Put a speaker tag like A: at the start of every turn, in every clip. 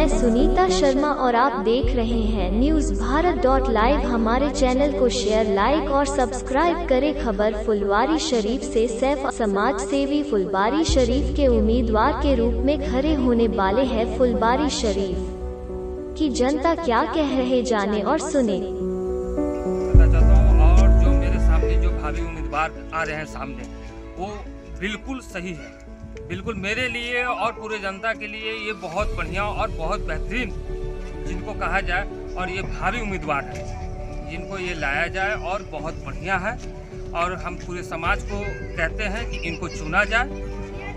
A: मैं सुनीता शर्मा और आप देख रहे हैं न्यूज़ भारत.लाइव। हमारे चैनल को शेयर, लाइक और सब्सक्राइब करें। खबर फुलवारी शरीफ से सैफ समाज सेवी फुलवारी शरीफ के उम्मीदवार के रूप में खड़े होने वाले हैं। फुलवारी शरीफ की जनता क्या कह रहे, जाने और सुने।
B: और जो मेरे सामने जो भावी उम्मीदवार आ रहे हैं सामने, वो बिल्कुल सही है, बिल्कुल मेरे लिए और पूरे जनता के लिए ये बहुत बढ़िया और बहुत बेहतरीन जिनको कहा जाए, और ये भावी उम्मीदवार है जिनको ये लाया जाए और बहुत बढ़िया है। और हम पूरे समाज को कहते हैं कि इनको चुना जाए,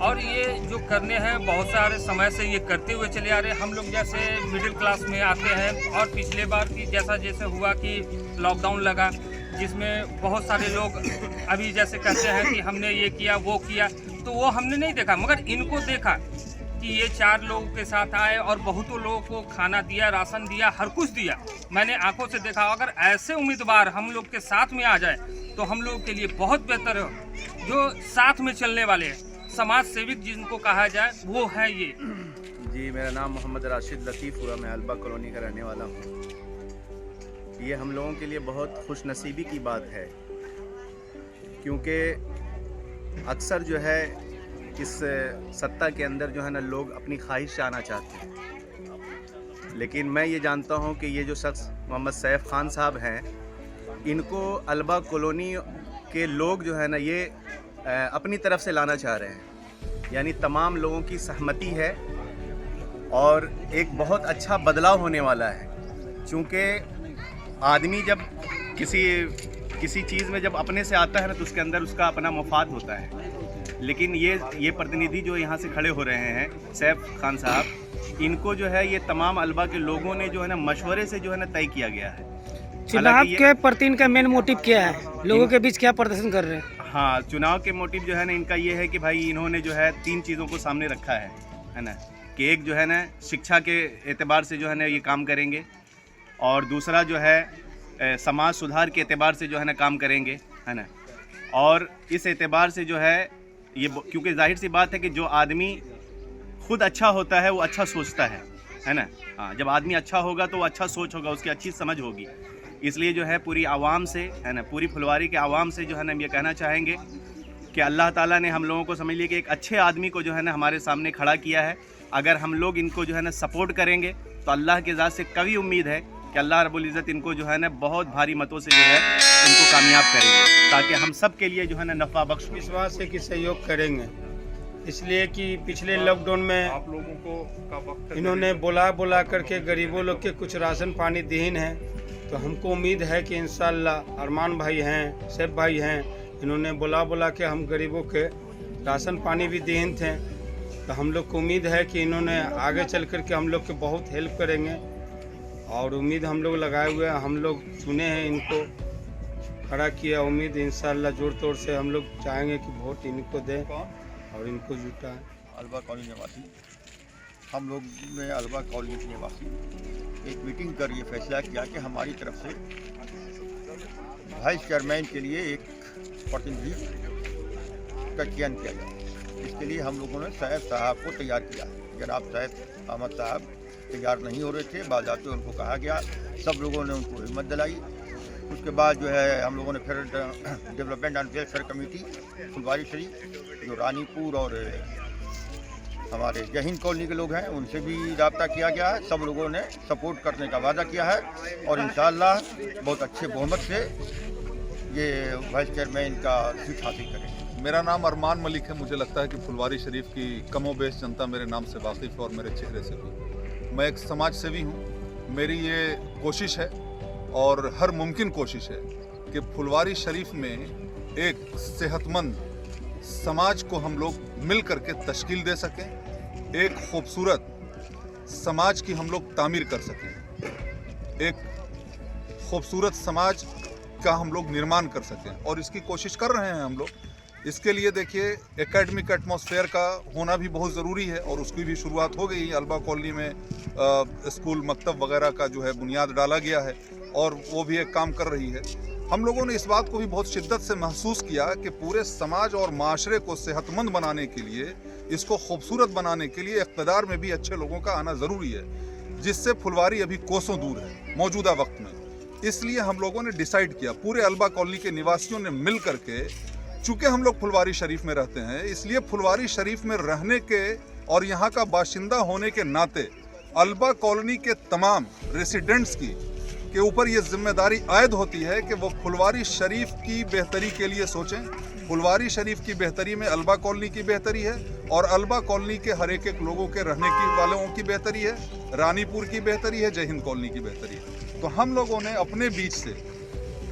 B: और ये जो करने हैं बहुत सारे समय से ये करते हुए चले आ रहे हैं। हम लोग जैसे मिडिल क्लास में आते हैं, और पिछले बार की जैसे हुआ कि लॉकडाउन लगा, जिसमें बहुत सारे लोग अभी जैसे कहते हैं कि हमने ये किया वो किया, तो वो हमने नहीं देखा, मगर इनको देखा कि ये 4 लोगों के साथ आए और बहुतों लोगों को खाना दिया, राशन दिया, हर कुछ दिया। मैंने आंखों से देखा। अगर ऐसे उम्मीदवार हम लोग के साथ में आ जाए तो हम लोग के लिए बहुत बेहतर है। जो साथ में चलने वाले समाज सेविक जिनको कहा जाए, वो है ये।
C: जी, मेरा नाम मोहम्मद राशिद लतीफ़, मैं अल्बा कॉलोनी का रहने वाला हूँ। ये हम लोगों के लिए बहुत खुशनसीबी की बात है, क्योंकि अक्सर जो है इस सत्ता के अंदर जो है ना, लोग अपनी ख्वाहिश से आना चाहते हैं। लेकिन मैं ये जानता हूँ कि ये जो शख्स मोहम्मद सैफ खान साहब हैं, इनको अल्बा कॉलोनी के लोग जो है ना, ये अपनी तरफ से लाना चाह रहे हैं। यानी तमाम लोगों की सहमति है और एक बहुत अच्छा बदलाव होने वाला है। क्योंकि आदमी जब किसी चीज़ में जब अपने से आता है ना, तो उसके अंदर उसका अपना मफाद होता है। लेकिन ये प्रतिनिधि जो यहाँ से खड़े हो रहे हैं, सैफ खान साहब, इनको जो है ये तमाम अल्बा के लोगों ने जो है ना मशवरे से जो है ना तय किया गया है।
D: चुनाव के प्रति इनका मेन मोटिव क्या है, लोगों के बीच क्या प्रदर्शन कर रहे हैं?
C: हाँ, चुनाव के मोटिव जो है ना इनका ये है कि भाई इन्होंने जो है 3 चीज़ों को सामने रखा है ना, कि एक जो है ना शिक्षा के एतबार से जो है ना ये काम करेंगे, और दूसरा जो है समाज सुधार के एतबार से जो है ना काम करेंगे, है ना। और इस एतबार से जो है ये, क्योंकि जाहिर सी बात है कि जो आदमी खुद अच्छा होता है वो अच्छा सोचता है ना। हाँ, जब आदमी अच्छा होगा तो वो अच्छा सोच होगा, उसकी अच्छी समझ होगी। इसलिए जो है पूरी आवाम से, है ना, पूरी फुलवारी के आवाम से जो है ना हम ये कहना चाहेंगे कि अल्लाह ताला ने हम लोगों को समझ लिया कि एक अच्छे आदमी को जो है ना हमारे सामने खड़ा किया है। अगर हम लोग इनको जो है ना सपोर्ट करेंगे तो अल्लाह के ज़ात से कभी उम्मीद है कि अल्लाह रब्बुल इज़्ज़त इनको जो है ना बहुत भारी मतों से जो है इनको कामयाब करेंगे, ताकि हम सब के लिए जो है ना नफ़ा बख्श हो।
E: विश्वास है कि सहयोग करेंगे, इसलिए कि पिछले लॉकडाउन में
F: आप लोगों को का वक्त
E: इन्होंने बुला करके गरीबों लोग के कुछ राशन पानी दीन है। तो हमको उम्मीद है कि इंशाअल्लाह अरमान भाई हैं, सैफ भाई हैं, इन्होंने बुला के हम गरीबों के राशन पानी भी दीन थे। तो हम लोग को उम्मीद है कि इन्होंने आगे चल कर के हम लोग के बहुत हेल्प करेंगे, और उम्मीद हम लोग लगाए हुए हैं। हम लोग चुने हैं, इनको खड़ा किया। उम्मीद इंशाअल्लाह जोर तोड़ से हम लोग चाहेंगे कि वोट इनको दें और इनको जुटाएं।
F: अल्बा कॉलोनी निवासी, हम लोग ने अल्बा कॉलोनी के निवासी एक मीटिंग कर ये फैसला किया कि हमारी तरफ से वाइस चेयरमैन के लिए एक प्रतिनिधि का चयन किया जाए। इसके लिए हम लोगों ने सैफ साहब को तैयार किया। जनाब सैफ अहमद साहब तैयार नहीं हो रहे थे, बाज़ाब्ते उनको कहा गया, सब लोगों ने उनको हिम्मत दिलाई। उसके बाद जो है हम लोगों ने फिर development and welfare committee Phulwari Sharif, जो रानीपुर और हमारे जहीन कॉलोनी के लोग हैं, उनसे भी रब्ता किया गया है। सब लोगों ने सपोर्ट करने का वादा किया है, और इंशाअल्लाह बहुत अच्छे बहुमत से ये वाइस चेयरमैन का सीट हासिल करेंगे।
G: मेरा नाम अरमान मलिक है। मुझे लगता है कि फुलवारी शरीफ की कमो बेश जनता मेरे नाम से वाकिफ़ है और मेरे चेहरे से भी। मैं एक समाज सेवी हूँ। मेरी ये कोशिश है और हर मुमकिन कोशिश है कि फुलवारी शरीफ में एक सेहतमंद समाज को हम लोग मिल करके तश्कील दे सकें, एक खूबसूरत समाज की हम लोग तामीर कर सकें, एक खूबसूरत समाज का हम लोग निर्माण कर सकें, और इसकी कोशिश कर रहे हैं हम लोग। इसके लिए देखिए एकेडमिक एटमॉस्फेयर का होना भी बहुत ज़रूरी है, और उसकी भी शुरुआत हो गई। अल्बा कॉलोनी में स्कूल मकतब वगैरह का जो है बुनियाद डाला गया है, और वो भी एक काम कर रही है। हम लोगों ने इस बात को भी बहुत शिद्दत से महसूस किया कि पूरे समाज और माशरे को सेहतमंद बनाने के लिए, इसको खूबसूरत बनाने के लिए इक़्तिदार में भी अच्छे लोगों का आना ज़रूरी है। जिससे फुलवारी अभी कोसों दूर है मौजूदा वक्त में। इसलिए हम लोगों ने डिसाइड किया, पूरे अल्बा कॉलोनी के निवासियों ने मिल करके, चूंकि हम लोग फुलवारी शरीफ में रहते हैं, इसलिए फुलवारी शरीफ में रहने के और यहाँ का बाशिंदा होने के नाते अल्बा कॉलोनी के तमाम रेसिडेंट्स के ऊपर ये जिम्मेदारी आयद होती है कि वो फुलवारी शरीफ की बेहतरी के लिए सोचें। फुलवारी शरीफ की बेहतरी में अल्बा कॉलोनी की बेहतरी है और अल्बा कॉलोनी के हर एक लोगों के रहने की वालों की बेहतरी है, रानीपुर की बेहतरी है, जय हिंद कॉलोनी की बेहतरी है। तो हम लोगों ने अपने बीच से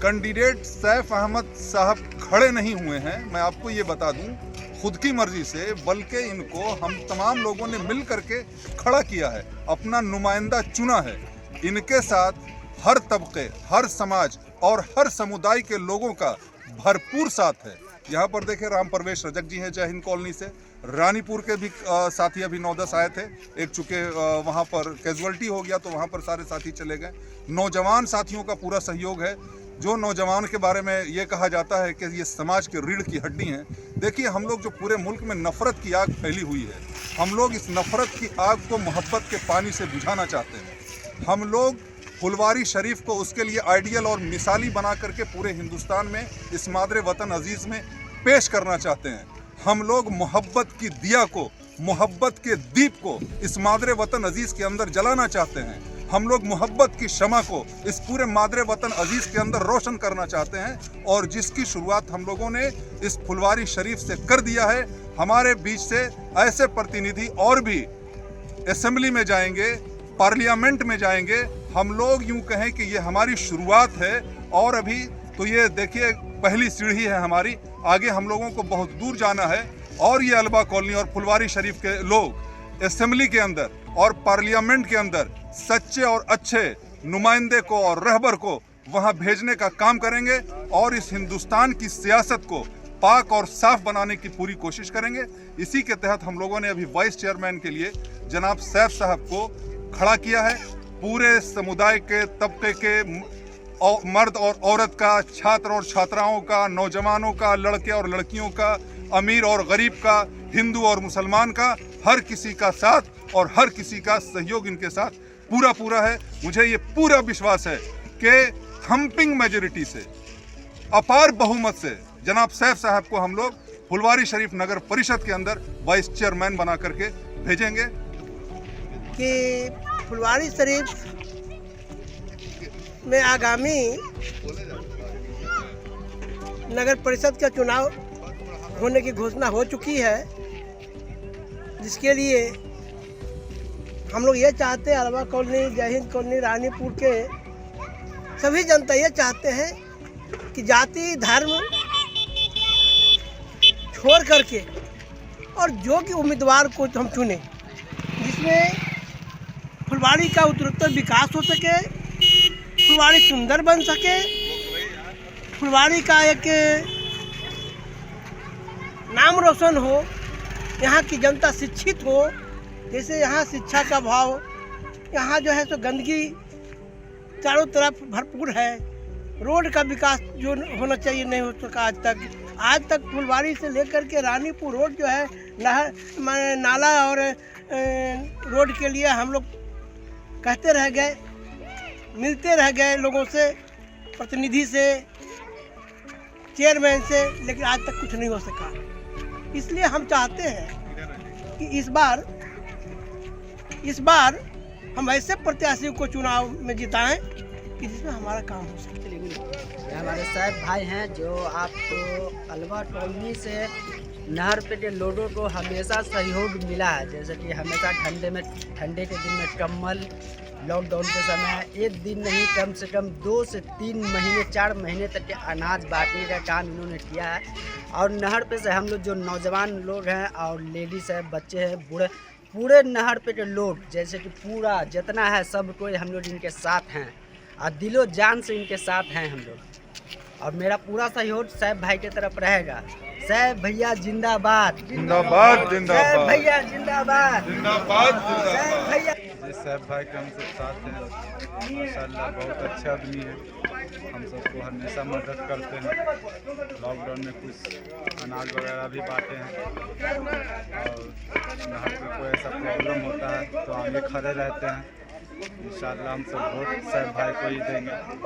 G: कैंडिडेट सैफ अहमद साहब खड़े नहीं हुए हैं, मैं आपको ये बता दूं, खुद की मर्जी से, बल्कि इनको हम तमाम लोगों ने मिल करके खड़ा किया है, अपना नुमाइंदा चुना है। इनके साथ हर तबके, हर समाज और हर समुदाय के लोगों का भरपूर साथ है। यहाँ पर देखें, राम प्रवेश रजक जी हैं जय हिंद कॉलोनी से, रानीपुर के भी साथी अभी 9-10 आए थे, एक चूँकि वहाँ पर कैजुअल्टी हो गया तो वहाँ पर सारे साथी चले गए। नौजवान साथियों का पूरा सहयोग है। जो नौजवान के बारे में ये कहा जाता है कि ये समाज के रीढ़ की हड्डी हैं। देखिए, हम लोग जो पूरे मुल्क में नफ़रत की आग फैली हुई है, हम लोग इस नफ़रत की आग को मोहब्बत के पानी से बुझाना चाहते हैं। हम लोग फुलवारी शरीफ को उसके लिए आइडियल और मिसाली बना करके पूरे हिंदुस्तान में, इस मादरे वतन अजीज़ में पेश करना चाहते हैं। हम लोग मोहब्बत की दिया को, मोहब्बत के दीप को इस मादरे वतन अजीज़ के अंदर जलाना चाहते हैं। हम लोग मोहब्बत की शमा को इस पूरे मादरे वतन अजीज़ के अंदर रोशन करना चाहते हैं, और जिसकी शुरुआत हम लोगों ने इस फुलवारी शरीफ से कर दिया है। हमारे बीच से ऐसे प्रतिनिधि और भी असेंबली में जाएंगे, पार्लियामेंट में जाएंगे। हम लोग यूं कहें कि ये हमारी शुरुआत है, और अभी तो ये देखिए पहली सीढ़ी है हमारी, आगे हम लोगों को बहुत दूर जाना है। और ये अल्बा कॉलोनी और फुलवारी शरीफ के लोग असेंबली के अंदर और पार्लियामेंट के अंदर सच्चे और अच्छे नुमाइंदे को और रहबर को वहाँ भेजने का काम करेंगे, और इस हिंदुस्तान की सियासत को पाक और साफ बनाने की पूरी कोशिश करेंगे। इसी के तहत हम लोगों ने अभी वाइस चेयरमैन के लिए जनाब सैफ साहब को खड़ा किया है। पूरे समुदाय के तबके के मर्द और औरत का, छात्र और छात्राओं का, नौजवानों का, लड़के और लड़कियों का, अमीर और गरीब का, हिंदू और मुसलमान का, हर किसी का साथ और हर किसी का सहयोग इनके साथ पूरा है। मुझे ये पूरा विश्वास है कि थम्पिंग मेजॉरिटी से, अपार बहुमत से जनाब सैफ साहब को हम लोग फुलवारी शरीफ नगर परिषद के अंदर वाइस चेयरमैन बना करके भेजेंगे।
H: कि फुलवारी शरीफ में आगामी नगर परिषद का चुनाव होने की घोषणा हो चुकी है, जिसके लिए हम लोग ये चाहते हैं, अल्बा कॉलोनी, जय हिंद कॉलोनी, रानीपुर के सभी जनता ये चाहते हैं कि जाति धर्म छोड़ करके और जो कि उम्मीदवार को हम चुने, जिसमें फुलवारी का उत्तरोत्तर विकास हो सके, फुलवारी सुंदर बन सके, फुलवारी का एक नाम रोशन हो, यहाँ की जनता शिक्षित हो। जैसे यहाँ शिक्षा का भाव, यहाँ जो है सो गंदगी चारों तरफ भरपूर है, रोड का विकास जो होना चाहिए नहीं हो सका आज तक फुलवारी से लेकर के रानीपुर रोड जो है नाला और रोड के लिए हम लोग कहते रह गए, मिलते रह गए लोगों से, प्रतिनिधि से, चेयरमैन से, लेकिन आज तक कुछ नहीं हो सका। इसलिए हम चाहते हैं कि इस बार हम ऐसे प्रत्याशी को चुनाव में जिताएं कि जिसमें हमारा काम हो सके।
I: हमारे साहब भाई हैं जो आपको अल्बा कॉलोनी से नहर पे के लोगों को हमेशा सहयोग मिला है। जैसे कि हमेशा ठंडे के दिन में कम्बल, लॉकडाउन के समय एक दिन नहीं कम से कम 2 से 3 महीने 4 महीने तक के अनाज बांटने का काम इन्होंने किया है। और नहर पे से हम लोग जो नौजवान लोग हैं और लेडीज़ हैं, बच्चे हैं, बूढ़े, पूरे नहर पे के लोग, जैसे कि पूरा जितना है सब कोई हम लोग इनके साथ हैं और दिलो जान से इनके साथ हैं हम लोग। और मेरा पूरा सहयोग सैफ भाई की तरफ रहेगा। सैफ भैया जिंदाबाद,
G: जिंदाबाद, जिंदाबाद,
I: सैफ भैया जिंदाबाद,
G: जिंदाबाद,
I: सैफ भैया।
J: सैफ भाई के हम सब साथ हैं, माशाल्लाह बहुत अच्छे आदमी है, हम सबको हमेशा मदद करते हैं। लॉकडाउन में कुछ अनाज वगैरह भी बांटे हैं, और नहर पे कोई ऐसा प्रॉब्लम होता है तो आगे खड़े रहते हैं। इंशाल्लाह हम सब वोट सैफ भाई को ही देंगे। हम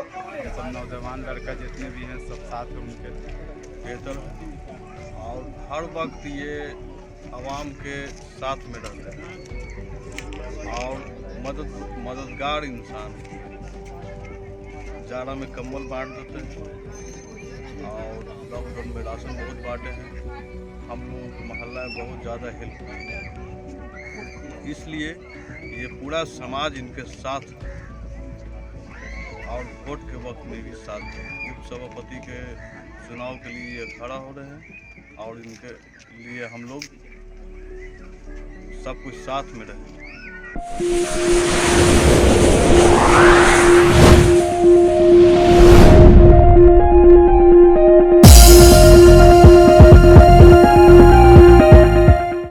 J: सब नौजवान लड़का जितने भी हैं सब साथ में उनके
C: बेहतर है और हर वक्त ये आवाम के साथ में रहते हैं और मददगार इंसान। जाड़ा में कंबल बांट देते हैं और लॉकडाउन में राशन बहुत बांटे हैं। हम लोगों को मोहल्ला में बहुत ज़्यादा हेल्प की, इसलिए ये पूरा समाज इनके साथ और वोट के वक्त में भी साथ है। उप सभापति के चुनाव के लिए ये खड़ा हो रहे हैं और इनके लिए हम लोग सब कुछ साथ में रहें।